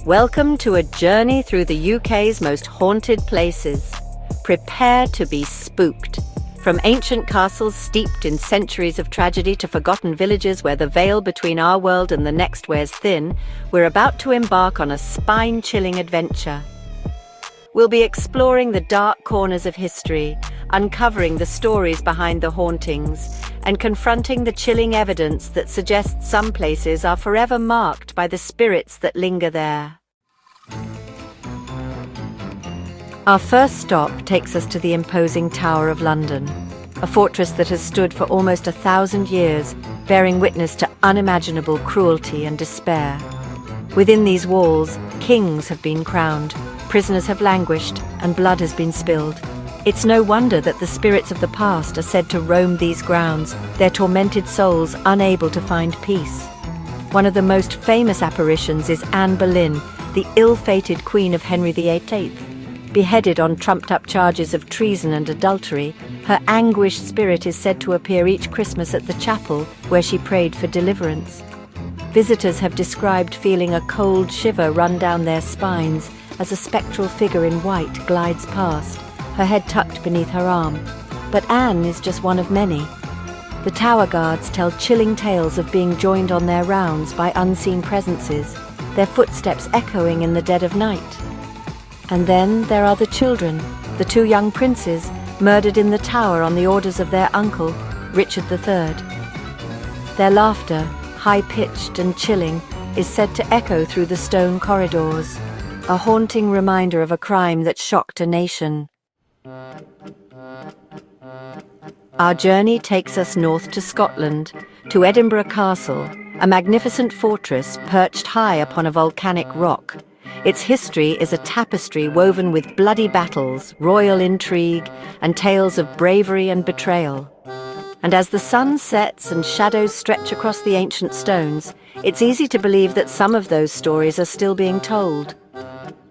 Welcome to a journey through the UK's most haunted places. Prepare to be spooked. From ancient castles steeped in centuries of tragedy to forgotten villages where the veil between our world and the next wears thin, we're about to embark on a spine-chilling adventure. We'll be exploring the dark corners of history, uncovering the stories behind the hauntings, and confronting the chilling evidence that suggests some places are forever marked by the spirits that linger there. Our first stop takes us to the imposing Tower of London, a fortress that has stood for almost 1,000 years, bearing witness to unimaginable cruelty and despair. Within these walls, kings have been crowned, prisoners have languished, and blood has been spilled. It's no wonder that the spirits of the past are said to roam these grounds, their tormented souls unable to find peace. One of the most famous apparitions is Anne Boleyn, the ill-fated Queen of Henry VIII. Beheaded on trumped-up charges of treason and adultery, her anguished spirit is said to appear each Christmas at the chapel where she prayed for deliverance. Visitors have described feeling a cold shiver run down their spines as a spectral figure in white glides past, her head tucked beneath her arm. But Anne is just one of many. The tower guards tell chilling tales of being joined on their rounds by unseen presences, their footsteps echoing in the dead of night. And then there are the children, the two young princes, murdered in the tower on the orders of their uncle, Richard III. Their laughter, high-pitched and chilling, is said to echo through the stone corridors, a haunting reminder of a crime that shocked a nation. Our journey takes us north to Scotland, to Edinburgh Castle, a magnificent fortress perched high upon a volcanic rock. Its history is a tapestry woven with bloody battles, royal intrigue, and tales of bravery and betrayal. And as the sun sets and shadows stretch across the ancient stones, it's easy to believe that some of those stories are still being told.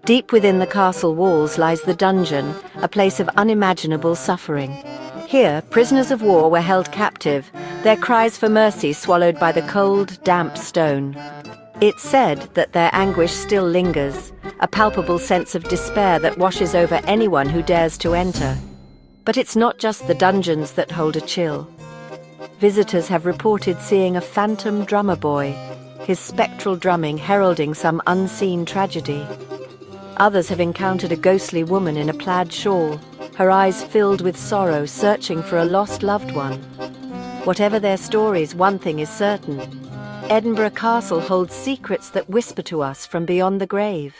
Deep within the castle walls lies the dungeon, a place of unimaginable suffering. Here, prisoners of war were held captive, their cries for mercy swallowed by the cold, damp stone. It's said that their anguish still lingers, a palpable sense of despair that washes over anyone who dares to enter. But it's not just the dungeons that hold a chill. Visitors have reported seeing a phantom drummer boy, his spectral drumming heralding some unseen tragedy. Others have encountered a ghostly woman in a plaid shawl, her eyes filled with sorrow, searching for a lost loved one. Whatever their stories, one thing is certain: Edinburgh Castle holds secrets that whisper to us from beyond the grave.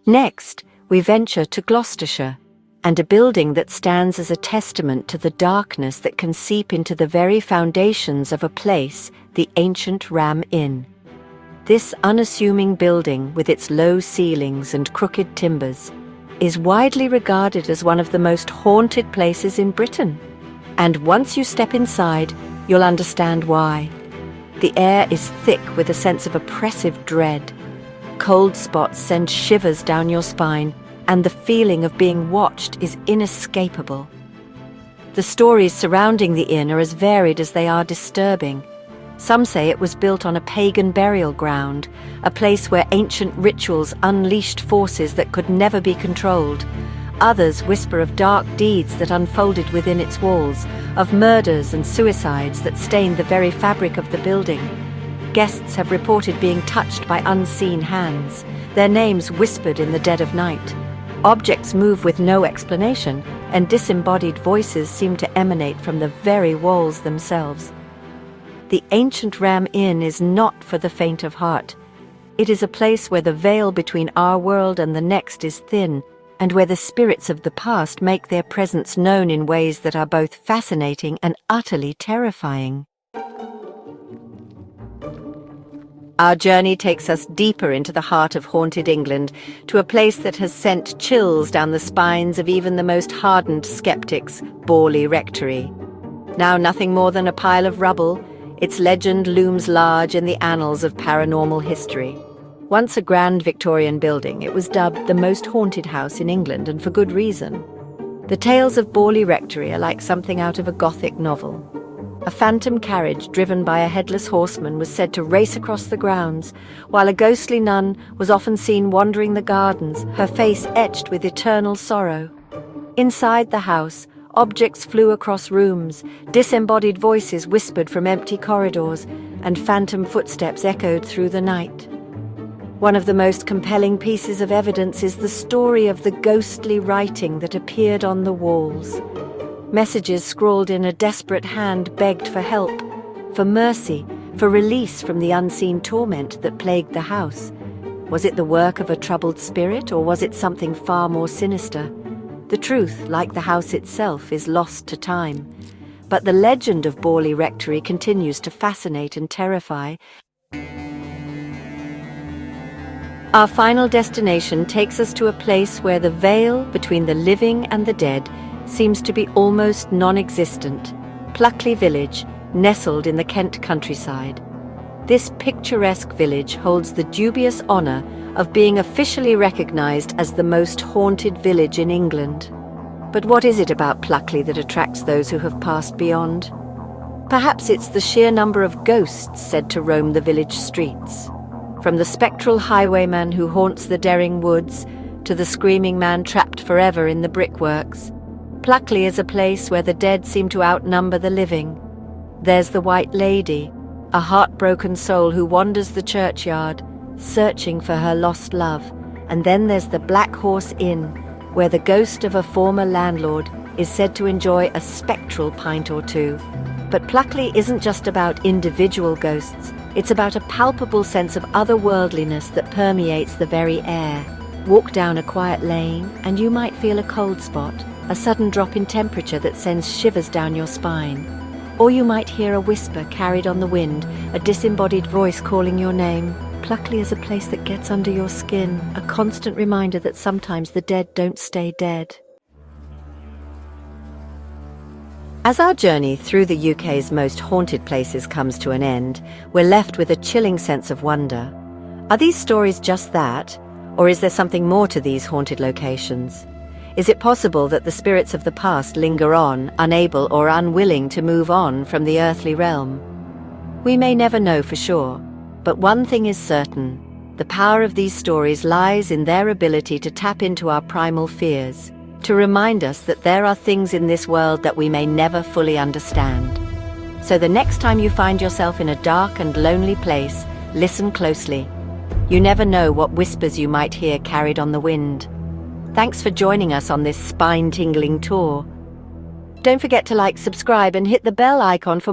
Next, we venture to Gloucestershire, and a building that stands as a testament to the darkness that can seep into the very foundations of a place, the ancient Ram Inn. This unassuming building, with its low ceilings and crooked timbers, is widely regarded as one of the most haunted places in Britain. And once you step inside, you'll understand why. The air is thick with a sense of oppressive dread. Cold spots send shivers down your spine, and the feeling of being watched is inescapable. The stories surrounding the inn are as varied as they are disturbing. Some say it was built on a pagan burial ground, a place where ancient rituals unleashed forces that could never be controlled. Others whisper of dark deeds that unfolded within its walls, of murders and suicides that stained the very fabric of the building. Guests have reported being touched by unseen hands, their names whispered in the dead of night. Objects move with no explanation, and disembodied voices seem to emanate from the very walls themselves. The ancient Ram Inn is not for the faint of heart. It is a place where the veil between our world and the next is thin, and where the spirits of the past make their presence known in ways that are both fascinating and utterly terrifying. Our journey takes us deeper into the heart of haunted England, to a place that has sent chills down the spines of even the most hardened skeptics, Borley Rectory. Now nothing more than a pile of rubble, its legend looms large in the annals of paranormal history. Once a grand Victorian building, it was dubbed the most haunted house in England, and for good reason. The tales of Borley Rectory are like something out of a Gothic novel. A phantom carriage driven by a headless horseman was said to race across the grounds, while a ghostly nun was often seen wandering the gardens, her face etched with eternal sorrow. Inside the house, objects flew across rooms, disembodied voices whispered from empty corridors, and phantom footsteps echoed through the night. One of the most compelling pieces of evidence is the story of the ghostly writing that appeared on the walls. Messages scrawled in a desperate hand begged for help, for mercy, for release from the unseen torment that plagued the house. Was it the work of a troubled spirit, or was it something far more sinister? The truth, like the house itself, is lost to time. But the legend of Borley Rectory continues to fascinate and terrify. Our final destination takes us to a place where the veil between the living and the dead seems to be almost non-existent. Pluckley Village, nestled in the Kent countryside. This picturesque village holds the dubious honour of being officially recognised as the most haunted village in England. But what is it about Pluckley that attracts those who have passed beyond? Perhaps it's the sheer number of ghosts said to roam the village streets. From the spectral highwayman who haunts the Derring woods to the screaming man trapped forever in the brickworks, Pluckley is a place where the dead seem to outnumber the living. There's the White Lady, a heartbroken soul who wanders the churchyard, searching for her lost love. And then there's the Black Horse Inn, where the ghost of a former landlord is said to enjoy a spectral pint or two. But Pluckley isn't just about individual ghosts, it's about a palpable sense of otherworldliness that permeates the very air. Walk down a quiet lane and you might feel a cold spot, a sudden drop in temperature that sends shivers down your spine. Or you might hear a whisper carried on the wind, a disembodied voice calling your name. Pluckley is a place that gets under your skin, a constant reminder that sometimes the dead don't stay dead. As our journey through the UK's most haunted places comes to an end, we're left with a chilling sense of wonder. Are these stories just that? Or is there something more to these haunted locations? Is it possible that the spirits of the past linger on, unable or unwilling to move on from the earthly realm? We may never know for sure, but one thing is certain. The power of these stories lies in their ability to tap into our primal fears, to remind us that there are things in this world that we may never fully understand. So the next time you find yourself in a dark and lonely place, listen closely. You never know what whispers you might hear carried on the wind. Thanks for joining us on this spine-tingling tour. Don't forget to like, subscribe, and hit the bell icon for more.